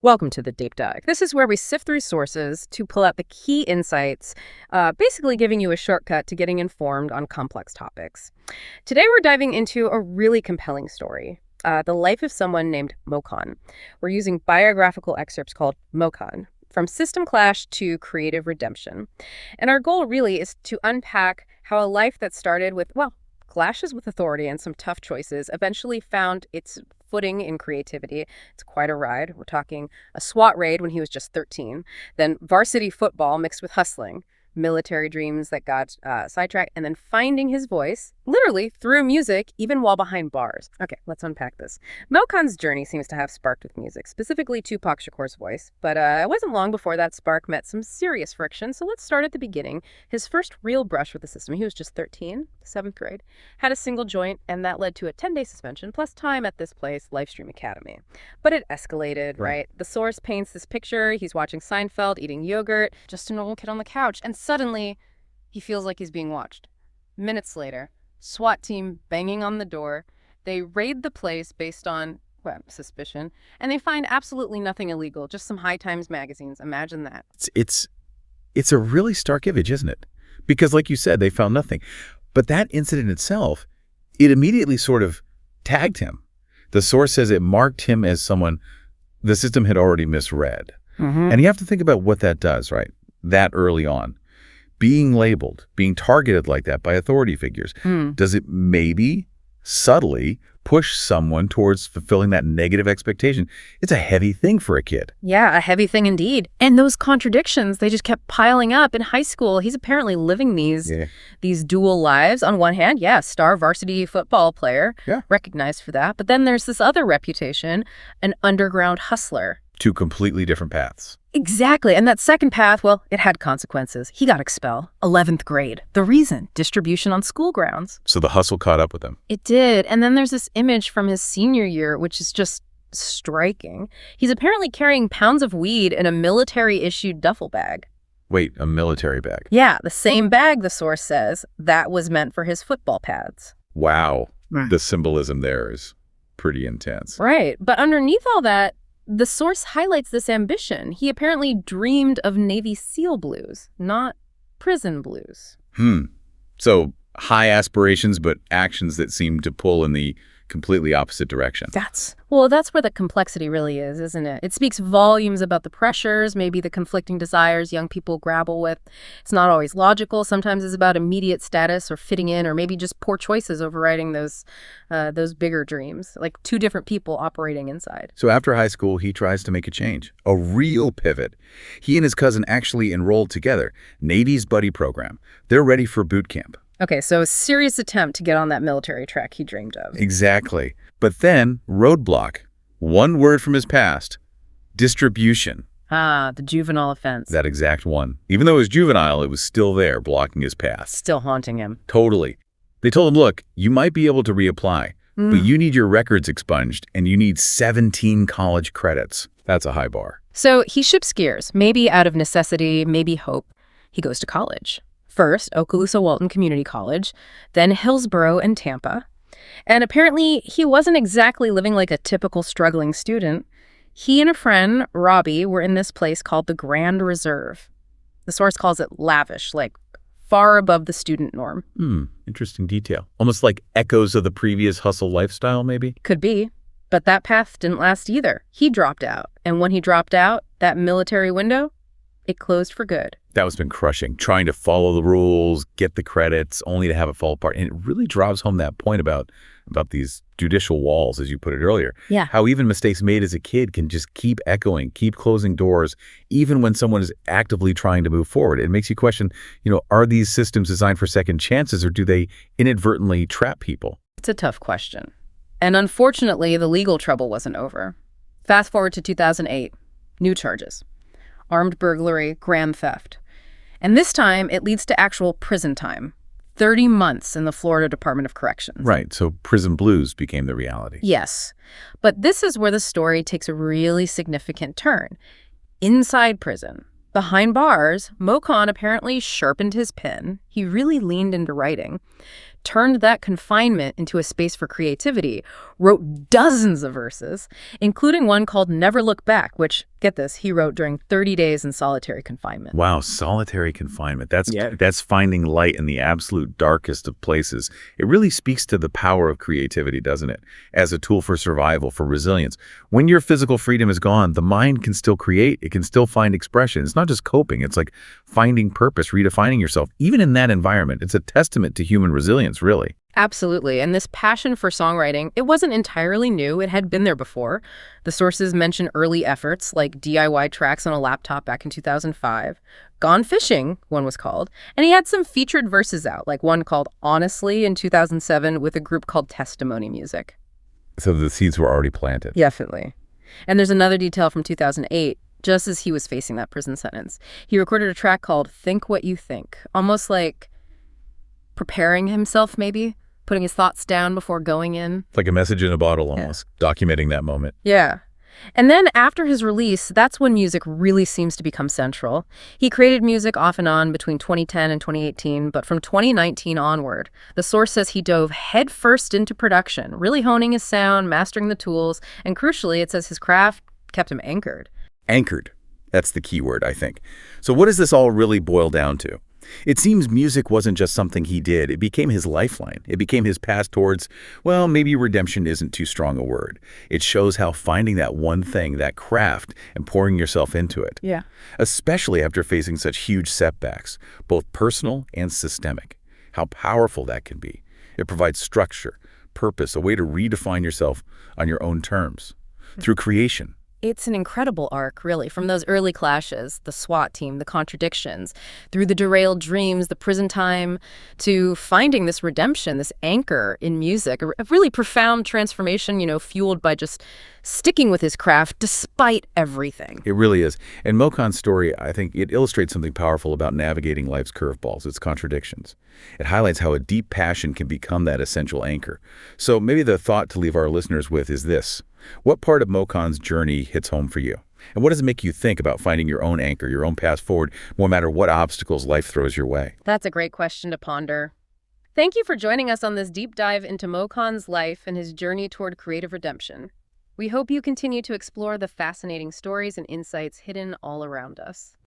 Welcome to the Deep Dive. This is where we sift through sources to pull out the key insights, basically giving you a shortcut to getting informed on complex topics. Today we're diving into a really compelling story, the life of someone named Mokon. We're using biographical excerpts called MOKON, from system clash to creative redemption. And our goal really is to unpack how a life that started with, clashes with authority and some tough choices eventually found its footing in creativity. It's quite a ride. We're talking a SWAT raid when he was just 13, then varsity football mixed with hustling, military dreams that got sidetracked, and then finding his voice, literally through music, even while behind bars. Okay, let's unpack this. Mokon's journey seems to have sparked with music, specifically Tupac Shakur's voice, but it wasn't long before that spark met some serious friction, so let's start at the beginning. His first real brush with the system, he was just 13, 7th grade, had a single joint, and that led to a 10-day suspension, plus time at this place, Livestream Academy. But it escalated, right? The source paints this picture. He's watching Seinfeld, eating yogurt, just a normal kid on the couch, and suddenly, he feels like he's being watched. Minutes later, SWAT team banging on the door. They raid the place based on, suspicion, and they find absolutely nothing illegal, just some High Times magazines. Imagine that. It's a really stark image, isn't it? Because like you said, they found nothing. But that incident itself, it immediately sort of tagged him. The source says it marked him as someone the system had already misread. And you have to think about what that does, right? That early on. Being labeled, being targeted like that by authority figures, does it maybe subtly push someone towards fulfilling that negative expectation? It's a heavy thing for a kid. Yeah, a heavy thing indeed. And those contradictions, they just kept piling up. In high school, he's apparently living these dual lives. On one hand, star varsity football player, recognized for that. But then there's this other reputation, an underground hustler. Two completely different paths. Exactly. And that second path, it had consequences. He got expelled. 11th grade. The reason? Distribution on school grounds. So the hustle caught up with him. It did. And then there's this image from his senior year, which is just striking. He's apparently carrying pounds of weed in a military-issued duffel bag. Wait, a military bag? Yeah, the same bag, the source says, that was meant for his football pads. Wow. The symbolism there is pretty intense. Right. But underneath all that, the source highlights this ambition. He apparently dreamed of Navy SEAL blues, not prison blues. So high aspirations, but actions that seem to pull in the completely opposite direction. That's where the complexity really is, isn't it? It speaks volumes about the pressures, maybe the conflicting desires young people grapple with. It's not always logical. Sometimes it's about immediate status or fitting in, or maybe just poor choices overriding those bigger dreams, like two different people operating inside. So after high school, he tries to make a change, a real pivot. He and his cousin actually enrolled together, Navy's buddy program. They're ready for boot camp. Okay, so a serious attempt to get on that military track he dreamed of. Exactly. But then, roadblock. One word from his past. Distribution. The juvenile offense. That exact one. Even though it was juvenile, it was still there, blocking his path. Still haunting him. Totally. They told him, look, you might be able to reapply, but you need your records expunged, and you need 17 college credits. That's a high bar. So he shifts gears, maybe out of necessity, maybe hope. He goes to college. First, Okaloosa-Walton Community College, then Hillsborough and Tampa. And apparently, he wasn't exactly living like a typical struggling student. He and a friend, Robbie, were in this place called the Grand Reserve. The source calls it lavish, like far above the student norm. Interesting detail. Almost like echoes of the previous hustle lifestyle, maybe? Could be. But that path didn't last either. He dropped out. And when he dropped out, that military window, it closed for good. That was been crushing, trying to follow the rules, get the credits, only to have it fall apart. And it really drives home that point about these judicial walls, as you put it earlier. Yeah. How even mistakes made as a kid can just keep echoing, keep closing doors, even when someone is actively trying to move forward. It makes you question, are these systems designed for second chances, or do they inadvertently trap people? It's a tough question. And unfortunately, the legal trouble wasn't over. Fast forward to 2008. New charges. Armed burglary, grand theft. And this time, it leads to actual prison time. 30 months in the Florida Department of Corrections. Right, so prison blues became the reality. Yes. But this is where the story takes a really significant turn. Inside prison, behind bars, Mokon apparently sharpened his pen. He really leaned into writing. turned that confinement into a space for creativity, wrote dozens of verses, including one called Never Look Back, which, get this, he wrote during 30 days in solitary confinement. Wow, solitary confinement. That's Yeah. that's finding light in the absolute darkest of places. It really speaks to the power of creativity, doesn't it? As a tool for survival, for resilience. When your physical freedom is gone, the mind can still create. It can still find expression. It's not just coping. It's like finding purpose, redefining yourself. Even in that environment, it's a testament to human resilience, really. Absolutely. And this passion for songwriting, it wasn't entirely new. It had been there before. The sources mention early efforts like DIY tracks on a laptop back in 2005. Gone Fishing, one was called. And he had some featured verses out, like one called Honestly in 2007 with a group called Testimony Music. So the seeds were already planted. Definitely. And there's another detail from 2008, just as he was facing that prison sentence. He recorded a track called Think What You Think, almost like preparing himself, maybe putting his thoughts down before going in. Like a message in a bottle almost, documenting that moment. Yeah. And then after his release, that's when music really seems to become central. He created music off and on between 2010 and 2018, but from 2019 onward, the source says he dove headfirst into production, really honing his sound, mastering the tools, and crucially, it says his craft kept him anchored. Anchored. That's the key word, I think. So what does this all really boil down to? It seems music wasn't just something he did. It became his lifeline. It became his path towards, well, maybe redemption isn't too strong a word. It shows how finding that one thing, that craft, and pouring yourself into it. Yeah. Especially after facing such huge setbacks, both personal and systemic. How powerful that can be. It provides structure, purpose, a way to redefine yourself on your own terms. Through creation. It's an incredible arc, really, from those early clashes, the SWAT team, the contradictions, through the derailed dreams, the prison time, to finding this redemption, this anchor in music, a really profound transformation, fueled by just sticking with his craft despite everything. It really is. And MOKON's story, I think, it illustrates something powerful about navigating life's curveballs, its contradictions. It highlights how a deep passion can become that essential anchor. So maybe the thought to leave our listeners with is this. What part of MOKON's journey hits home for you? And what does it make you think about finding your own anchor, your own path forward, no matter what obstacles life throws your way? That's a great question to ponder. Thank you for joining us on this deep dive into MOKON's life and his journey toward creative redemption. We hope you continue to explore the fascinating stories and insights hidden all around us.